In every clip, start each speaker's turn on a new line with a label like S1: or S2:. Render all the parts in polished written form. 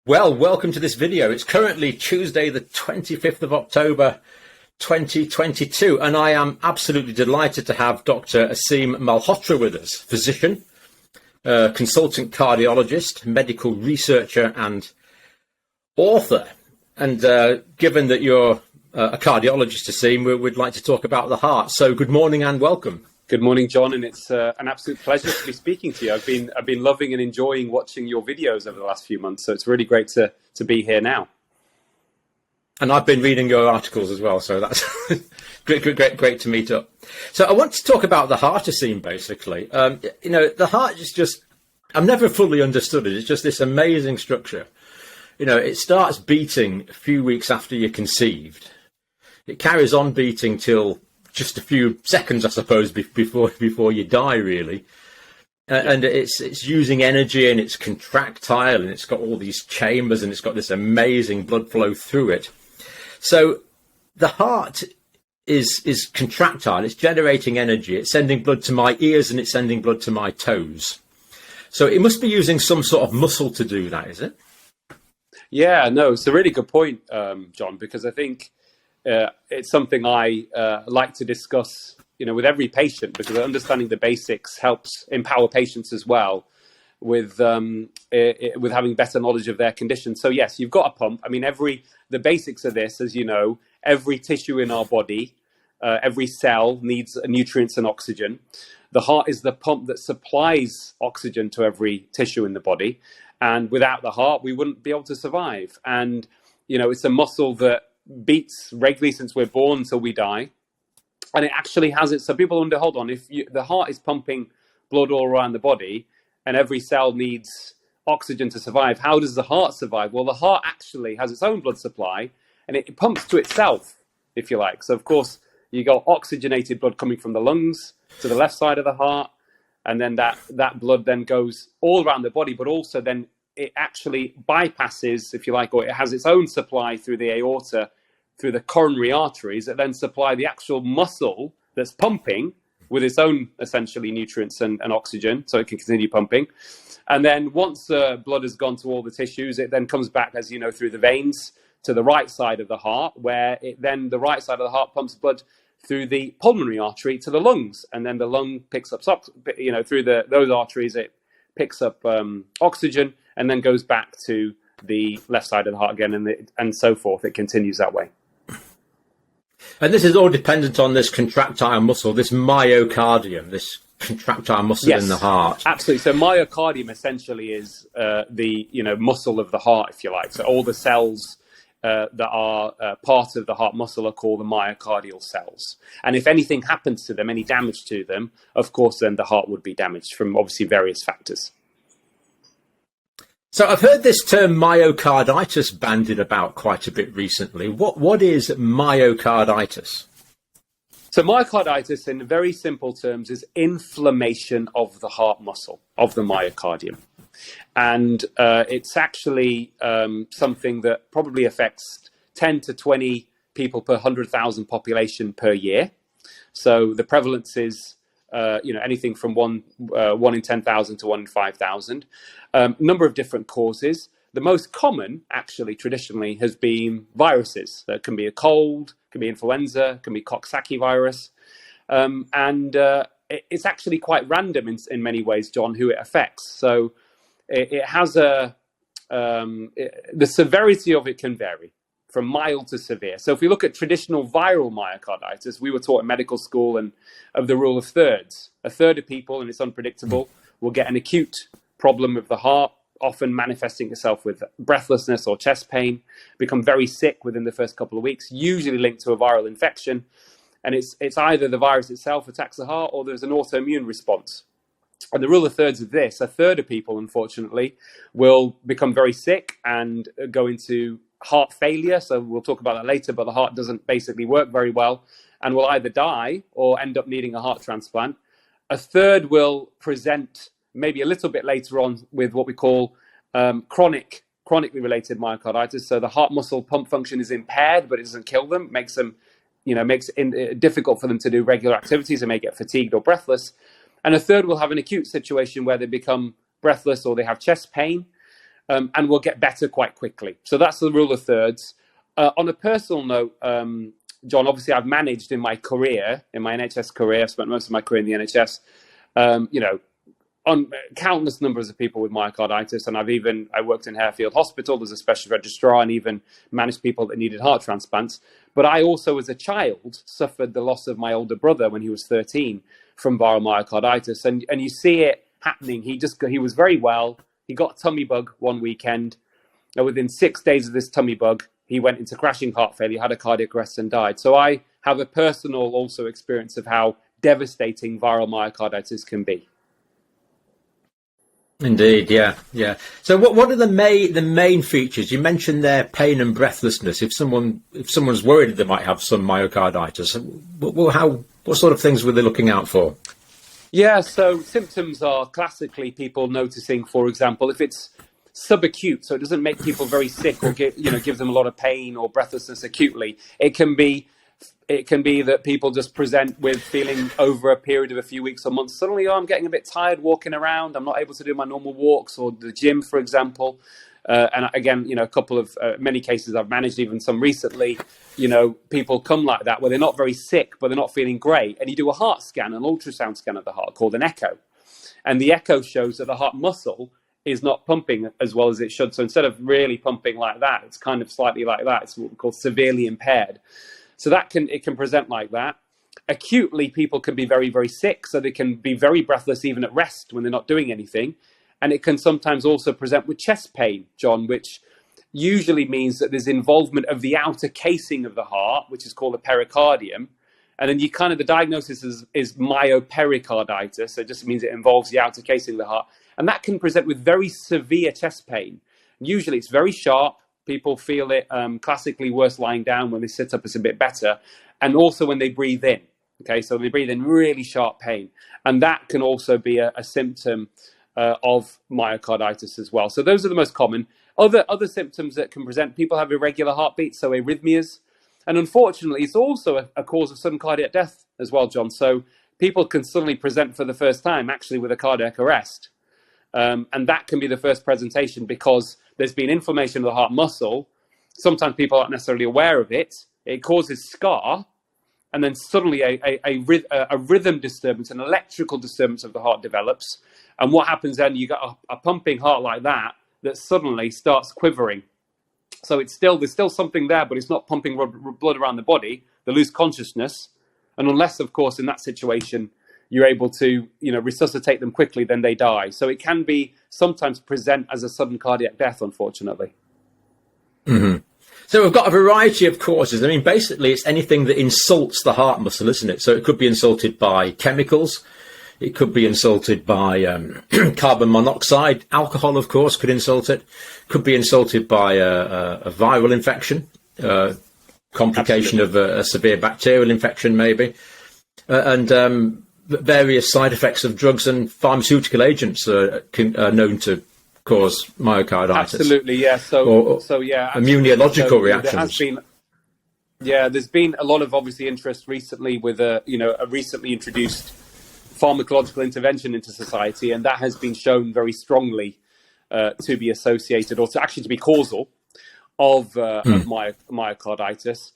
S1: Well, welcome to this video. It's currently Tuesday, the 25th of October, 2022, and I am absolutely delighted to have Dr. Aseem Malhotra with us, physician, consultant cardiologist, medical researcher, and author. And given that you're a cardiologist, Aseem, we'd like to talk about the heart. So good morning and welcome.
S2: Good morning, John, and it's an absolute pleasure to be speaking to you. I've been loving and enjoying watching your videos over the last few months, so it's really great to be here now.
S1: And I've been reading your articles as well, so that's great to meet up. So I want to talk about the heart, Aseem, basically. The heart is just, I've never fully understood it. It's just this amazing structure. It starts beating a few weeks after you're conceived. It carries on beating till just a few seconds, I suppose, before you die, really. And it's using energy, and it's contractile, and it's got all these chambers, and it's got this amazing blood flow through it. So the heart is contractile. It's generating energy. It's sending blood to my ears, and it's sending blood to my toes. So it must be using some sort of muscle to do that, is it?
S2: Yeah, no, it's a really good point, John, because I think it's something I like to discuss, with every patient, because understanding the basics helps empower patients as well with having better knowledge of their condition. So yes, you've got a pump. I mean, the basics of this, as you know, every tissue in our body, every cell needs nutrients and oxygen. The heart is the pump that supplies oxygen to every tissue in the body. And without the heart, we wouldn't be able to survive. And, it's a muscle that beats regularly since we're born until we die. And it actually has it. So people wonder, hold on, the heart is pumping blood all around the body and every cell needs oxygen to survive, how does the heart survive? Well, the heart actually has its own blood supply and it pumps to itself, if you like. So, of course, you got oxygenated blood coming from the lungs to the left side of the heart. And then that blood then goes all around the body, but also then it actually bypasses, if you like, or it has its own supply through the aorta, through the coronary arteries that then supply the actual muscle that's pumping with its own, essentially, nutrients and oxygen, so it can continue pumping. And then once blood has gone to all the tissues, it then comes back, as you know, through the veins to the right side of the heart, where the right side of the heart pumps blood through the pulmonary artery to the lungs. And then the lung picks up, through those arteries, it picks up oxygen and then goes back to the left side of the heart again, and so forth. It continues that way.
S1: And this is all dependent on this contractile muscle, this myocardium, this contractile muscle in the heart.
S2: Absolutely. So myocardium essentially is the muscle of the heart, if you like. So all the cells that are part of the heart muscle are called the myocardial cells. And if anything happens to them, any damage to them, of course, then the heart would be damaged from obviously various factors.
S1: So I've heard this term myocarditis bandied about quite a bit recently. What is myocarditis?
S2: So myocarditis, in very simple terms, is inflammation of the heart muscle, of the myocardium. And it's actually something that probably affects 10 to 20 people per 100,000 population per year. So the prevalence is anything from one in 10,000 to 1 in 5,000. Number of different causes. The most common, actually, traditionally, has been viruses. That can be a cold, can be influenza, can be Coxsackie virus. It's actually quite random in many ways, John, who it affects. So it has the severity of it can vary from mild to severe. So if we look at traditional viral myocarditis, we were taught in medical school and of the rule of thirds. A third of people, and it's unpredictable, will get an acute problem with the heart, often manifesting itself with breathlessness or chest pain, become very sick within the first couple of weeks, usually linked to a viral infection. And it's either the virus itself attacks the heart or there's an autoimmune response. And the rule of thirds of this, a third of people, unfortunately, will become very sick and go into heart failure. So we'll talk about that later, but the heart doesn't basically work very well and will either die or end up needing a heart transplant. A third will present maybe a little bit later on with what we call chronically related myocarditis. So the heart muscle pump function is impaired, but it doesn't kill them. It makes them, makes it difficult for them to do regular activities. They may get fatigued or breathless. And a third will have an acute situation where they become breathless or they have chest pain. and will get better quite quickly. So that's the rule of thirds. On a personal note, John, obviously I've managed in my career, in my NHS career, I've spent most of my career in the NHS, on countless numbers of people with myocarditis. And I worked in Harefield Hospital as a specialist registrar and even managed people that needed heart transplants. But I also, as a child, suffered the loss of my older brother when he was 13 from viral myocarditis. And you see it happening. He was very well. He got tummy bug one weekend. And within 6 days of this tummy bug, he went into crashing heart failure, had a cardiac arrest and died. So I have a personal also experience of how devastating viral myocarditis can be.
S1: Indeed, yeah. So what are the main features? You mentioned there pain and breathlessness. If someone's worried they might have some myocarditis, what sort of things were they looking out for?
S2: Yeah, so symptoms are classically people noticing, for example, if it's subacute, so it doesn't make people very sick or give them a lot of pain or breathlessness acutely. It can be that people just present with feeling over a period of a few weeks or months, suddenly, I'm getting a bit tired walking around. I'm not able to do my normal walks or the gym, for example. And again, a couple of many cases I've managed, even some recently, people come like that where they're not very sick, but they're not feeling great. And you do a heart scan, an ultrasound scan of the heart called an echo. And the echo shows that the heart muscle is not pumping as well as it should. So instead of really pumping like that, it's kind of slightly like that. It's what we call severely impaired. So it can present like that. Acutely, people can be very, very sick. So they can be very breathless even at rest when they're not doing anything. And it can sometimes also present with chest pain, John, which usually means that there's involvement of the outer casing of the heart, which is called a pericardium. And then the diagnosis is myopericarditis. So it just means it involves the outer casing of the heart. And that can present with very severe chest pain. Usually it's very sharp. People feel it classically worse lying down. When they sit up, it's a bit better. And also when they breathe in. Okay, so they breathe in really sharp pain. And that can also be a symptom of myocarditis as well. So those are the most common. Other symptoms that can present, people have irregular heartbeats, so arrhythmias. And unfortunately, it's also a cause of sudden cardiac death as well, John. So people can suddenly present for the first time actually with a cardiac arrest. And that can be the first presentation because there's been inflammation of the heart muscle. Sometimes people aren't necessarily aware of it. It causes scar. And then suddenly a rhythm disturbance, an electrical disturbance of the heart develops. And what happens then, you got a pumping heart like that suddenly starts quivering. So there's still something there, but it's not pumping blood around the body. They lose consciousness. And unless, of course, in that situation, you're able to, resuscitate them quickly, then they die. So it can be sometimes present as a sudden cardiac death, unfortunately.
S1: Mm-hmm. So we've got a variety of causes. I mean, basically, it's anything that insults the heart muscle, isn't it? So it could be insulted by chemicals. It could be insulted by carbon monoxide. Alcohol, of course, could insult it. Could be insulted by a viral infection, complication of a severe bacterial infection, maybe. And various side effects of drugs and pharmaceutical agents are known to cause myocarditis.
S2: Absolutely, yeah.
S1: Immunological reactions.
S2: There's been a lot of obviously interest recently with a recently introduced pharmacological intervention into society, and that has been shown very strongly to be associated or to be causal of myocarditis.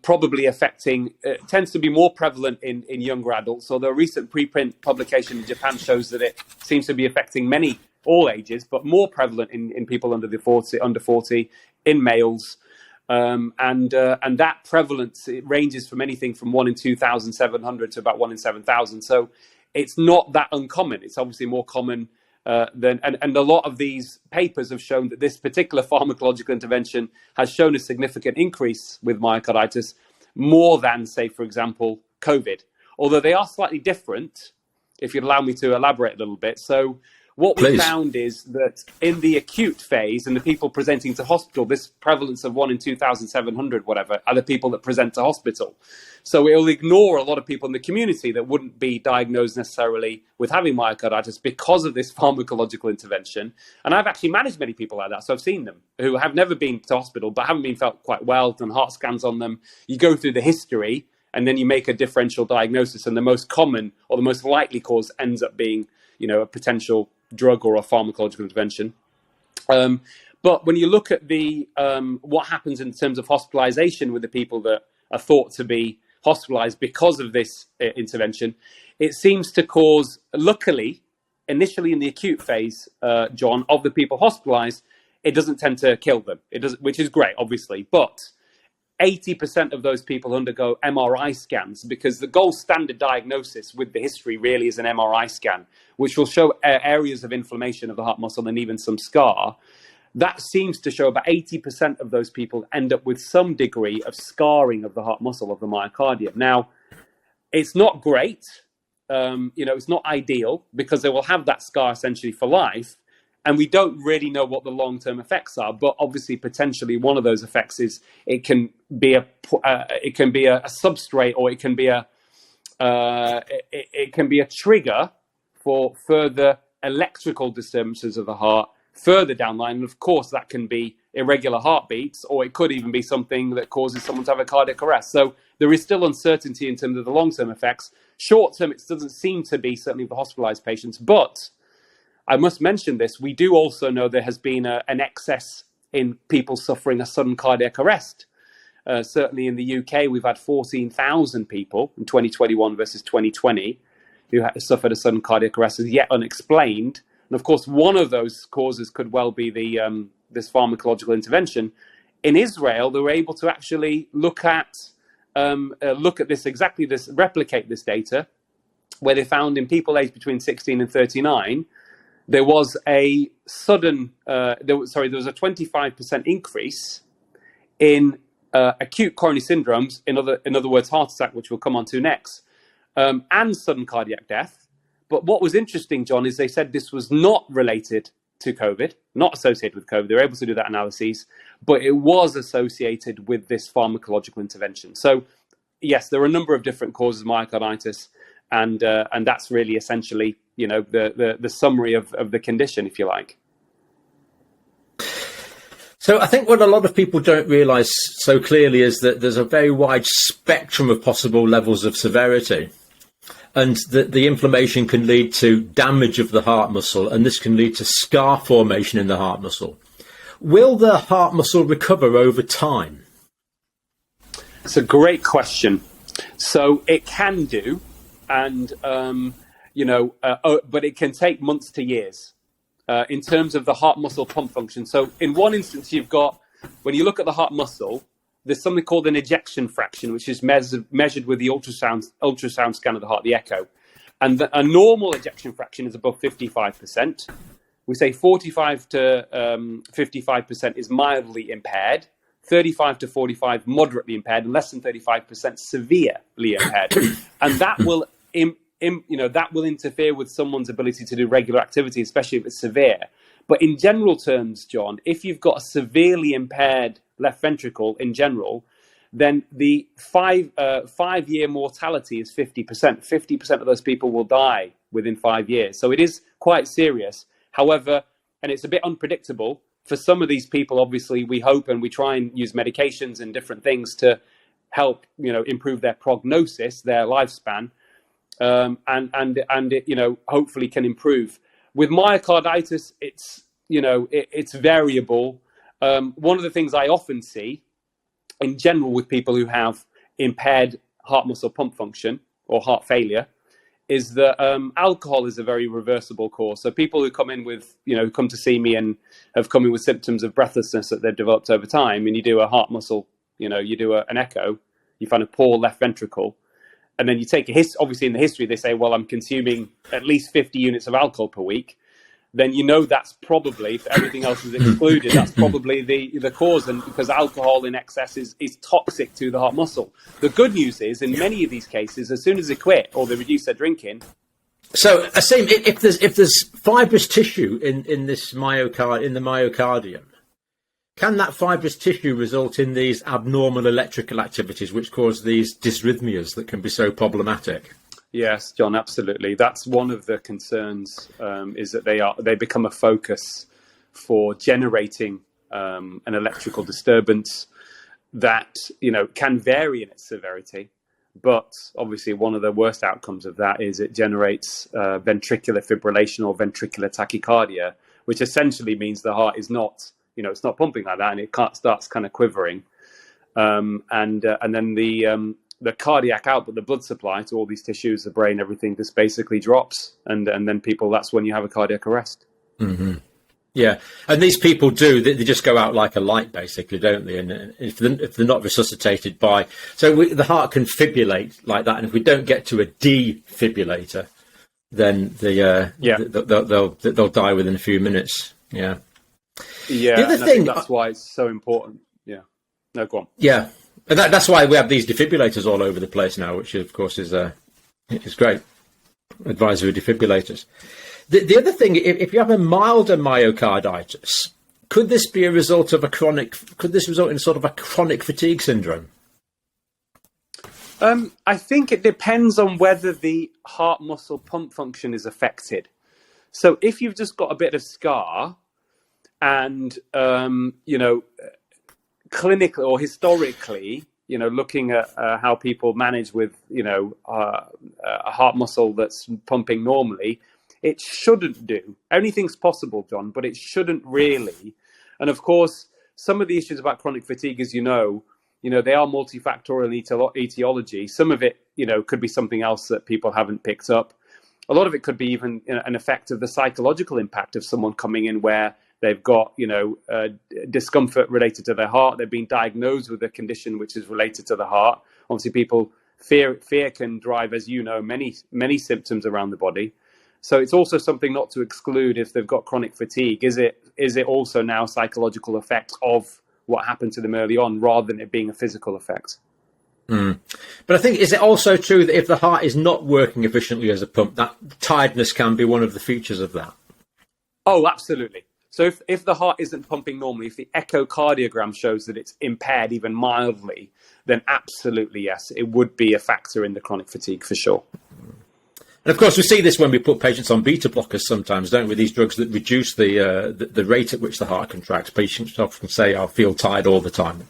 S2: Probably affecting, tends to be more prevalent in younger adults. Although a recent preprint publication in Japan shows that it seems to be affecting all ages, but more prevalent in people under 40, in males. And that prevalence, it ranges from anything from 1 in 2,700 to about 1 in 7,000. So it's not that uncommon. It's obviously more common and a lot of these papers have shown that this particular pharmacological intervention has shown a significant increase with myocarditis, more than, say, for example, COVID. Although they are slightly different, if you'd allow me to elaborate a little bit. So what we found is that in the acute phase, and the people presenting to hospital, this prevalence of 1 in 2,700, whatever, are the people that present to hospital. So it will ignore a lot of people in the community that wouldn't be diagnosed necessarily with having myocarditis because of this pharmacological intervention. And I've actually managed many people like that. So I've seen them who have never been to hospital, but haven't been felt quite well, done heart scans on them. You go through the history and then you make a differential diagnosis. And the most common or the most likely cause ends up being, a potential drug or a pharmacological intervention. But when you look at the what happens in terms of hospitalization with the people that are thought to be hospitalized because of this intervention, it seems to cause, luckily, initially in the acute phase, John, of the people hospitalized, it doesn't tend to kill them. It does, which is great, obviously. But 80% of those people undergo MRI scans, because the gold standard diagnosis with the history really is an MRI scan, which will show areas of inflammation of the heart muscle and even some scar. That seems to show about 80% of those people end up with some degree of scarring of the heart muscle, of the myocardium. Now, it's not great. It's not ideal, because they will have that scar essentially for life. And we don't really know what the long-term effects are, but obviously, potentially, one of those effects is it can be a substrate, or it can be a trigger for further electrical disturbances of the heart further down the line. And of course, that can be irregular heartbeats, or it could even be something that causes someone to have a cardiac arrest. So there is still uncertainty in terms of the long-term effects. Short-term, it doesn't seem to be, certainly for hospitalized patients, but I must mention this. We do also know there has been an excess in people suffering a sudden cardiac arrest. Certainly in the UK, we've had 14,000 people in 2021 versus 2020 who suffered a sudden cardiac arrest, as yet unexplained. And of course, one of those causes could well be this pharmacological intervention. In Israel, they were able to actually replicate this data, where they found in people aged between 16 and 39, there was a sudden, there was a 25% increase in acute coronary syndromes, in other words, heart attack, which we'll come on to next, and sudden cardiac death. But what was interesting, John, is they said this was not related to COVID, not associated with COVID. They were able to do that analysis, but it was associated with this pharmacological intervention. So, yes, there are a number of different causes of myocarditis, and that's really essentially, the summary of the condition, if you like.
S1: So I think what a lot of people don't realise so clearly is that there's a very wide spectrum of possible levels of severity, and that the inflammation can lead to damage of the heart muscle, and this can lead to scar formation in the heart muscle. Will the heart muscle recover over time?
S2: It's a great question. So it can do, and but it can take months to years in terms of the heart muscle pump function. So in one instance, you've got, when you look at the heart muscle, there's something called an ejection fraction, which is measured with the ultrasound scan of the heart, the echo. And a normal ejection fraction is above 55%. We say 45 to 55% is mildly impaired, 35 to 45 moderately impaired, and less than 35% severely impaired. And that will that will interfere with someone's ability to do regular activity, especially if it's severe. But in general terms, John, if you've got a severely impaired left ventricle in general, then the five-year mortality is 50%. 50% of those people will die within 5 years. So it is quite serious. However, and it's a bit unpredictable, for some of these people, obviously, we hope and we try and use medications and different things to help, improve their prognosis, their lifespan, and it, hopefully can improve. With myocarditis, it's variable. One of the things I often see in general with people who have impaired heart muscle pump function or heart failure is that alcohol is a very reversible cause. So people who come in with, come to see me and have come in with symptoms of breathlessness that they've developed over time, and you do a heart muscle, you do an echo, you find a poor left ventricle, and then you take obviously in the history, they say, well, I'm consuming at least 50 units of alcohol per week. Then that's probably, if everything else is excluded, that's probably the cause. And because alcohol in excess is toxic to the heart muscle. The good news is, in many of these cases, as soon as they quit or they reduce their drinking.
S1: So, Aseem, if there's fibrous tissue in the myocardium, can that fibrous tissue result in these abnormal electrical activities which cause these dysrhythmias that can be so problematic?
S2: Yes, John, absolutely. That's one of the concerns, is that they become a focus for generating an electrical disturbance that, can vary in its severity. But obviously, one of the worst outcomes of that is it generates ventricular fibrillation or ventricular tachycardia, which essentially means the heart is not, it's not pumping like that, and it starts kind of quivering. And then the cardiac output, the blood supply to all these tissues, the brain, everything just basically drops. And then that's when you have a cardiac arrest.
S1: Mm-hmm. Yeah. And these people they just go out like a light, basically, don't they? And if they're not resuscitated the heart can fibrillate like that. And if we don't get to a defibrillator, then they'll die within a few minutes. Yeah.
S2: Yeah.
S1: The other thing,
S2: I think that's why it's so important. Yeah. No, go on.
S1: Yeah. And that's why we have these defibrillators all over the place now, which of course is great. Advisory defibrillators. The other thing, if you have a milder myocarditis, could this result in sort of a chronic fatigue syndrome?
S2: I think it depends on whether the heart muscle pump function is affected. So if you've just got a bit of scar and, clinically or historically, looking at how people manage with, a heart muscle that's pumping normally, it shouldn't do. Anything's possible, John, but it shouldn't really. And of course, some of the issues about chronic fatigue, as they are multifactorial etiology. Some of it, could be something else that people haven't picked up. A lot of it could be even an effect of the psychological impact of someone coming in where they've got, discomfort related to their heart. They've been diagnosed with a condition which is related to the heart. Obviously, fear can drive, as you know, many, many symptoms around the body. So it's also something not to exclude if they've got chronic fatigue. Is it also now psychological effect of what happened to them early on, rather than it being a physical effect?
S1: Mm. But I think, is it also true that if the heart is not working efficiently as a pump, that tiredness can be one of the features of that?
S2: Oh, absolutely. So if the heart isn't pumping normally, if the echocardiogram shows that it's impaired even mildly, then absolutely, yes, it would be a factor in the chronic fatigue for sure.
S1: And of course, we see this when we put patients on beta blockers sometimes, don't we? These drugs that reduce the rate at which the heart contracts. Patients often say, I feel tired all the time.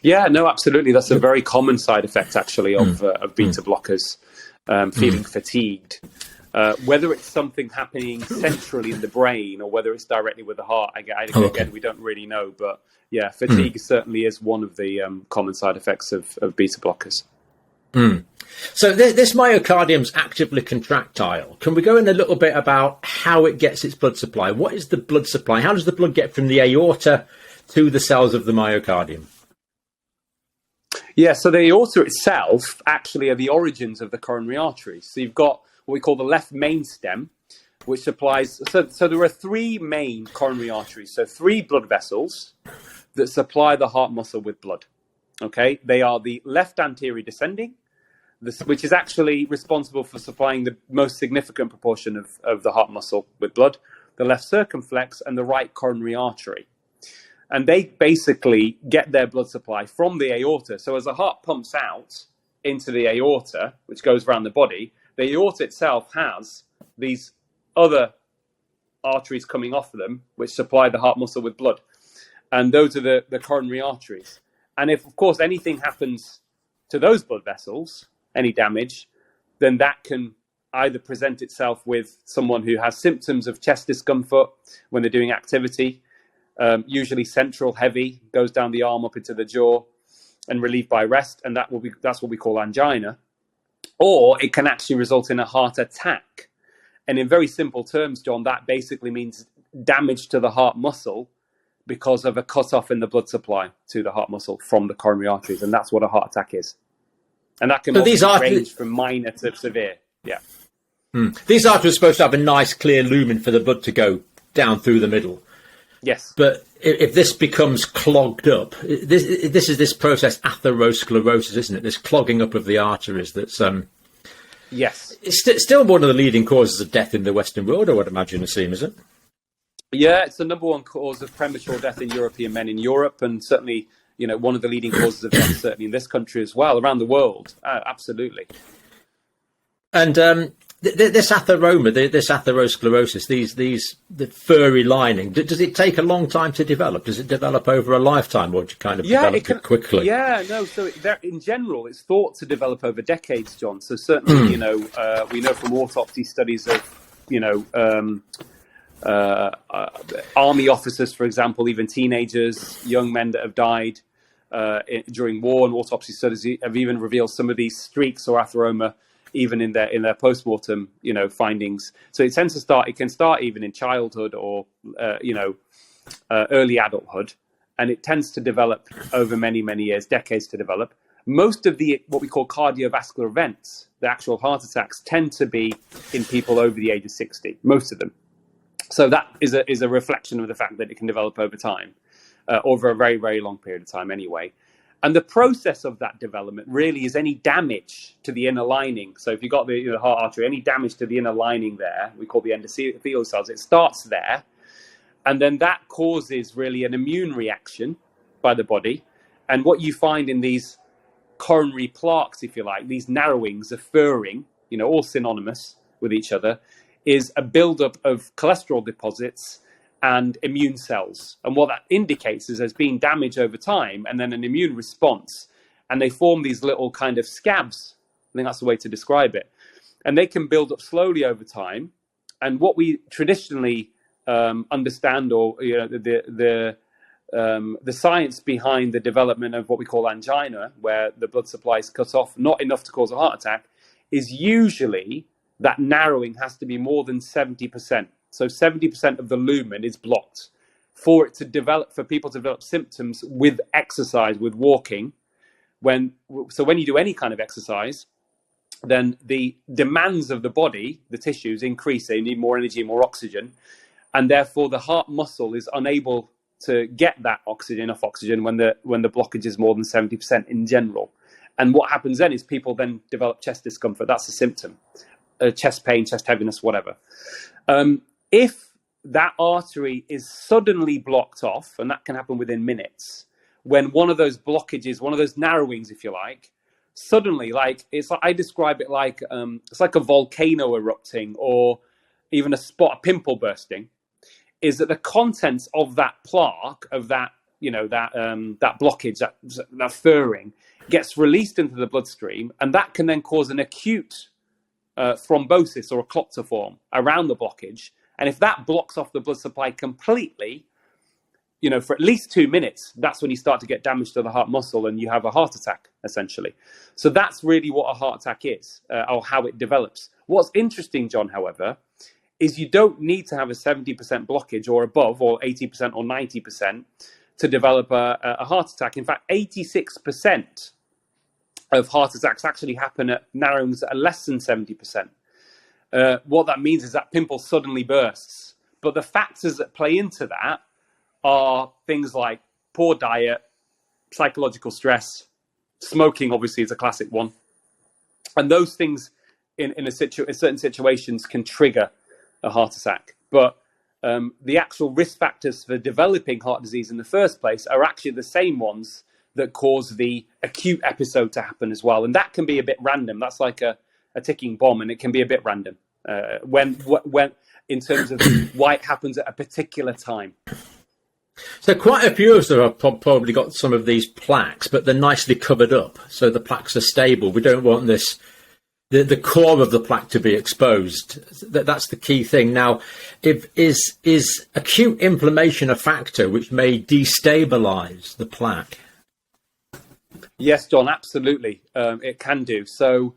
S2: Yeah, no, absolutely. That's a very common side effect, actually, of beta blockers, feeling fatigued. Whether it's something happening centrally in the brain or whether it's directly with the heart, again, we don't really know. But yeah, fatigue certainly is one of the common side effects of beta blockers.
S1: Mm. So this myocardium's actively contractile. Can we go in a little bit about how it gets its blood supply? What is the blood supply? How does the blood get from the aorta to the cells of the myocardium?
S2: Yeah, so the aorta itself actually are the origins of the coronary arteries. So you've got what we call the left main stem, which supplies... So there are three main coronary arteries, so three blood vessels that supply the heart muscle with blood. Okay, they are the left anterior descending, which is actually responsible for supplying the most significant proportion of the heart muscle with blood, the left circumflex, and the right coronary artery. And they basically get their blood supply from the aorta. So as the heart pumps out into the aorta, which goes around the body, the aorta itself has these other arteries coming off of them, which supply the heart muscle with blood. And those are the coronary arteries. And if, of course, anything happens to those blood vessels, any damage, then that can either present itself with someone who has symptoms of chest discomfort when they're doing activity, usually central heavy, goes down the arm up into the jaw and relieved by rest, and that's what we call angina. Or it can actually result in a heart attack. And in very simple terms, John, that basically means damage to the heart muscle because of a cut-off in the blood supply to the heart muscle from the coronary arteries, and that's what a heart attack is. And that can range from minor to severe. Yeah.
S1: These arteries are supposed to have a nice clear lumen for the blood to go down through the middle.
S2: Yes.
S1: But if this becomes clogged up, this is this process, atherosclerosis, isn't it? This clogging up of the arteries that's...
S2: Yes.
S1: It's still one of the leading causes of death in the Western world, I would imagine, Aseem, is it?
S2: Yeah, it's the number one cause of premature death in European men in Europe, and certainly, one of the leading causes of death certainly in this country as well, around the world. Absolutely. And
S1: this atheroma, this atherosclerosis, the furry lining, does it take a long time to develop? Does it develop over a lifetime, or do you kind of develop it quickly?
S2: Yeah, no. So in general, it's thought to develop over decades, John. So certainly, we know from autopsy studies of, army officers, for example, even teenagers, young men that have died during war, and autopsy studies have even revealed some of these streaks or atheroma even in their post-mortem, findings. So it tends to start. It can start even in childhood or early adulthood, and it tends to develop over many years, decades to develop. Most of the what we call cardiovascular events, the actual heart attacks, tend to be in people over the age of 60. Most of them. So that is a reflection of the fact that it can develop over time, over a very long period of time anyway. And the process of that development really is any damage to the inner lining. So if you've got the heart artery, any damage to the inner lining there, we call the endothelial cells, it starts there. And then that causes really an immune reaction by the body. And what you find in these coronary plaques, if you like, these narrowings, a furring, all synonymous with each other, is a buildup of cholesterol deposits and immune cells. And what that indicates is there's been damage over time and then an immune response. And they form these little kind of scabs. I think that's the way to describe it. And they can build up slowly over time. And what we traditionally understand, or the science behind the development of what we call angina, where the blood supply is cut off, not enough to cause a heart attack, is usually that narrowing has to be more than 70%. So 70% of the lumen is blocked for people to develop symptoms with exercise, with walking. When you do any kind of exercise, then the demands of the body, the tissues increase. They need more energy, more oxygen. And therefore the heart muscle is unable to get that enough oxygen when the blockage is more than 70% in general. And what happens then is people then develop chest discomfort. That's a symptom. Chest pain, chest heaviness, whatever. If that artery is suddenly blocked off, and that can happen within minutes, when one of those blockages, one of those narrowings, if you like, suddenly, I describe it like it's like a volcano erupting, or even a pimple bursting, is that the contents of that plaque, of that that blockage, that furring, gets released into the bloodstream, and that can then cause an acute thrombosis or a clot to form around the blockage. And if that blocks off the blood supply completely, for at least 2 minutes, that's when you start to get damage to the heart muscle and you have a heart attack, essentially. So that's really what a heart attack is, or how it develops. What's interesting, John, however, is you don't need to have a 70% blockage or above, or 80% or 90% to develop a heart attack. In fact, 86% of heart attacks actually happen at narrowings that are less than 70%. What that means is that pimple suddenly bursts. But the factors that play into that are things like poor diet, psychological stress, smoking obviously is a classic one. And those things in certain situations can trigger a heart attack. But the actual risk factors for developing heart disease in the first place are actually the same ones that cause the acute episode to happen as well. And that can be a bit random. That's like a ticking bomb, and it can be a bit random when in terms of why it happens at a particular time.
S1: So quite a few of us have probably got some of these plaques, but they're nicely covered up, so the plaques are stable. We don't want the core of the plaque to be exposed. That's the key thing. Now, is acute inflammation a factor which may destabilize the plaque?
S2: Yes, John, absolutely. It can do. So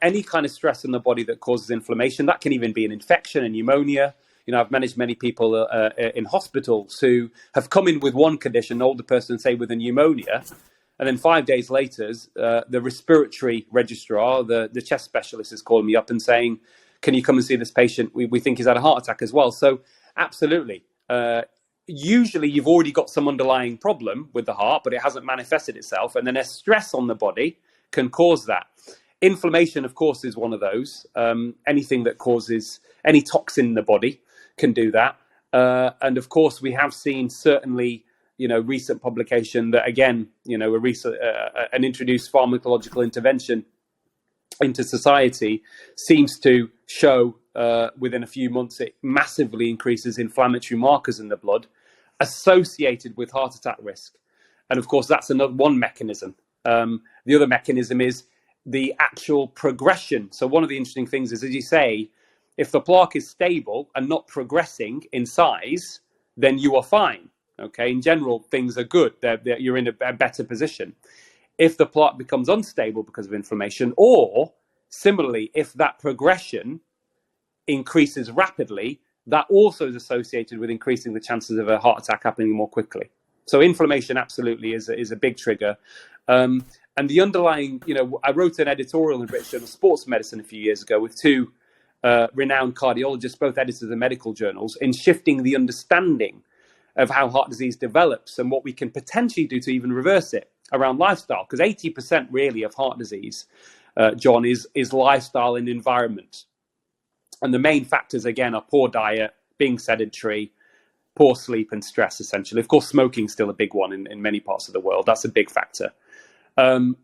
S2: any kind of stress in the body that causes inflammation, that can even be an infection, a pneumonia. I've managed many people in hospitals who have come in with one condition, an older person, say, with a pneumonia, and then 5 days later, the respiratory registrar, the chest specialist, is calling me up and saying, can you come and see this patient? We think he's had a heart attack as well. So absolutely. Usually you've already got some underlying problem with the heart, but it hasn't manifested itself. And then a stress on the body can cause that. Inflammation, of course, is one of those. Anything that causes any toxin in the body can do that. And of course, we have seen certainly, recent publication that, again, an introduced pharmacological intervention into society seems to show within a few months it massively increases inflammatory markers in the blood associated with heart attack risk. And of course, that's one mechanism. The other mechanism is the actual progression. So one of the interesting things is, as you say, If the plaque is stable and not progressing in size, then you are fine. Okay, in general, things are good. You're in a better position. If the plaque becomes unstable because of inflammation, or similarly, if that progression increases rapidly, that also is associated with increasing the chances of a heart attack happening more quickly. So inflammation absolutely is a big trigger. And the underlying, I wrote an editorial in British Journal of Sports Medicine a few years ago with two renowned cardiologists, both editors of medical journals, in shifting the understanding of how heart disease develops and what we can potentially do to even reverse it around lifestyle. Because 80% really of heart disease, John, is lifestyle and environment. And the main factors, again, are poor diet, being sedentary, poor sleep and stress, essentially. Of course, smoking is still a big one in many parts of the world. That's a big factor. And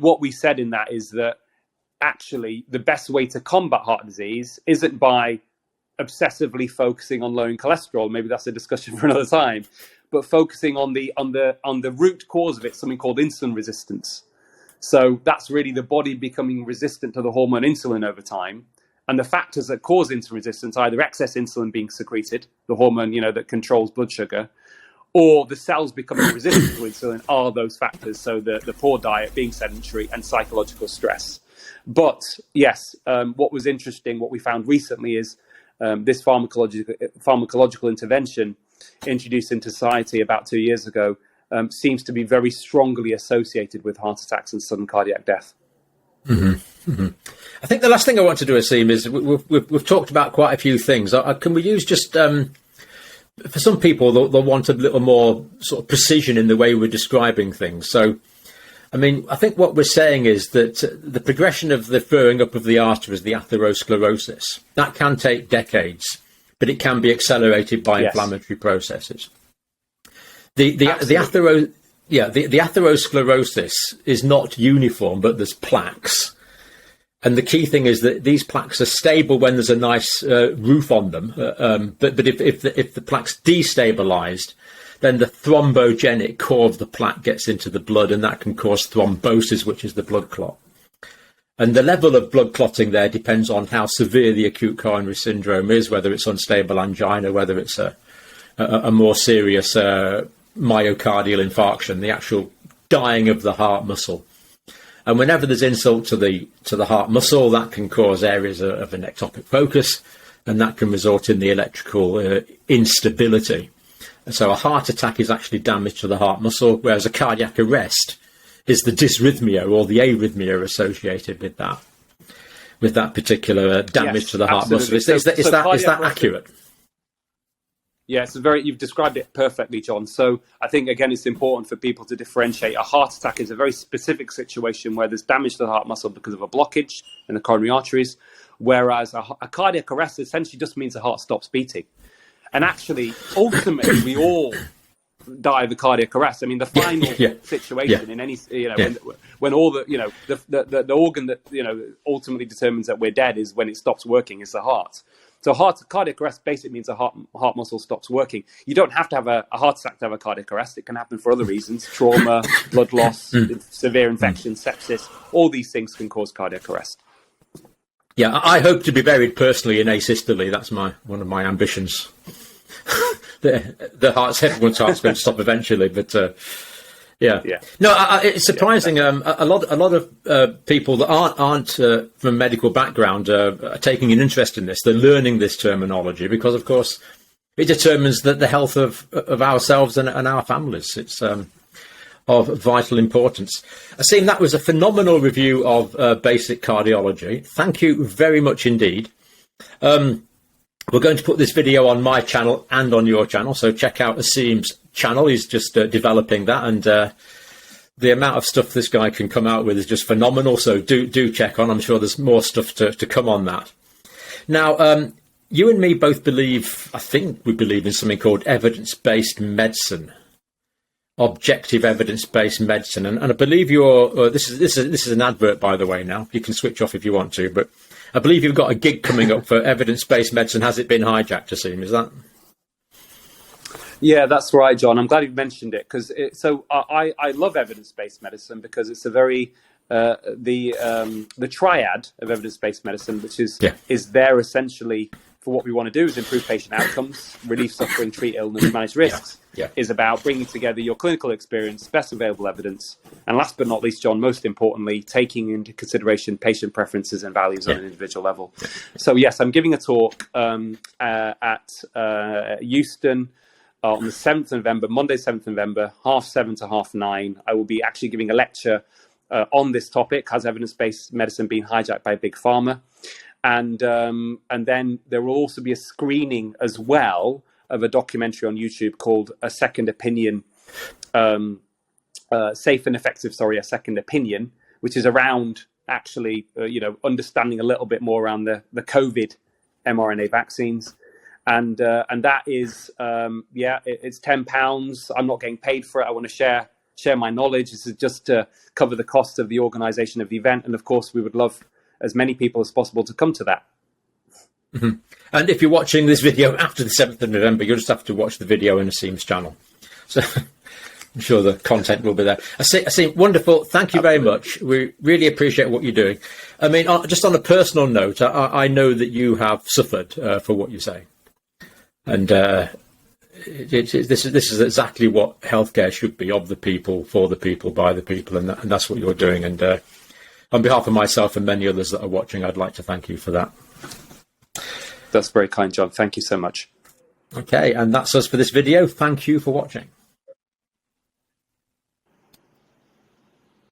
S2: what we said in that is that actually the best way to combat heart disease isn't by obsessively focusing on lowering cholesterol. Maybe that's a discussion for another time. But focusing on the root cause of it, something called insulin resistance. So that's really the body becoming resistant to the hormone insulin over time. And the factors that cause insulin resistance, either excess insulin being secreted, the hormone, that controls blood sugar, or the cells becoming resistant to insulin, are those factors. So the poor diet, being sedentary, and psychological stress. But yes, what was interesting, what we found recently is this pharmacological intervention introduced into society about 2 years ago seems to be very strongly associated with heart attacks and sudden cardiac death.
S1: Mm-hmm. Mm-hmm. I think the last thing I want to do, Aseem, is we've talked about quite a few things. Can we use just, for some people, they'll want a little more sort of precision in the way we're describing things. So, I mean, I think what we're saying is that the progression of the furring up of the arteries, the atherosclerosis, that can take decades, but it can be accelerated by inflammatory processes. The atherosclerosis is not uniform, but there's plaques. And the key thing is that these plaques are stable when there's a nice roof on them. But if the plaque's destabilized, then the thrombogenic core of the plaque gets into the blood, and that can cause thrombosis, which is the blood clot. And the level of blood clotting there depends on how severe the acute coronary syndrome is, whether it's unstable angina, whether it's a more serious myocardial infarction, the actual dying of the heart muscle. And whenever there's insult to the heart muscle, that can cause areas of an ectopic focus, and that can result in the electrical instability. And so a heart attack is actually damage to the heart muscle, whereas a cardiac arrest is the dysrhythmia or the arrhythmia associated with that particular damage to the heart muscle. Is that accurate?
S2: Yeah, you've described it perfectly, John. So I think, again, it's important for people to differentiate. A heart attack is a very specific situation where there's damage to the heart muscle because of a blockage in the coronary arteries, whereas a cardiac arrest essentially just means the heart stops beating. And actually, ultimately, we all die of a cardiac arrest. I mean, the final situation in any, when all the organ that, ultimately determines that we're dead is when it stops working, is the heart. So cardiac arrest basically means the heart muscle stops working. You don't have to have a heart attack to have a cardiac arrest. It can happen for other reasons: trauma, blood loss, severe infection, sepsis. All these things can cause cardiac arrest.
S1: Yeah, I hope to be buried personally in asystole. That's one of my ambitions. Everyone's heart's going to stop eventually, but yeah. No, it's surprising. A lot of people that aren't from a medical background are taking an interest in this. They're learning this terminology because, of course, it determines the health of ourselves and our families. It's of vital importance. Aseem, that was a phenomenal review of basic cardiology. Thank you very much indeed. We're going to put this video on my channel and on your channel, so check out Aseem's channel. He's just developing that, and the amount of stuff this guy can come out with is just phenomenal, so do check on. I'm sure there's more stuff to come on that. Now, you and me both believe in something called evidence-based medicine. Objective evidence-based medicine, and I believe this is an advert, by the way. Now you can switch off if you want to, but I believe you've got a gig coming up for evidence-based medicine. Has it been hijacked, Aseem? Is that?
S2: Yeah, that's right, John. I'm glad you mentioned it because I love evidence-based medicine because it's a very the triad of evidence-based medicine, which is
S1: Yeah.
S2: is there essentially for what we want to do is improve patient outcomes, relieve suffering, treat illness, manage risks.
S1: Yeah.
S2: Is about bringing together your clinical experience, best available evidence, and last but not least, John, most importantly, taking into consideration patient preferences and values on an individual level. So yes, I'm giving a talk at Euston on the 7th of November, Monday, 7th of November, 7:30 to 9:30. I will be actually giving a lecture on this topic: has evidence-based medicine been hijacked by Big Pharma? And then there will also be a screening as well of a documentary on YouTube called A Second Opinion, Safe and Effective, A Second Opinion, which is around actually, understanding a little bit more around the COVID mRNA vaccines. And that is, it's £10. I'm not getting paid for it. I want to share my knowledge. This is just to cover the cost of the organization of the event. And of course, we would love as many people as possible to come to that.
S1: Mm-hmm. And if you're watching this video after the 7th of November, you'll just have to watch the video in Aseem's channel. So I'm sure the content will be there. Aseem, wonderful. Thank you very much. We really appreciate what you're doing. I mean, just on a personal note, I know that you have suffered for what you say. And this is exactly what healthcare should be: of the people, for the people, by the people. And that's what you're doing. And on behalf of myself and many others that are watching, I'd like to thank you for that.
S2: That's very kind, John. Thank you so much.
S1: Okay, and that's us for this video. Thank you for watching.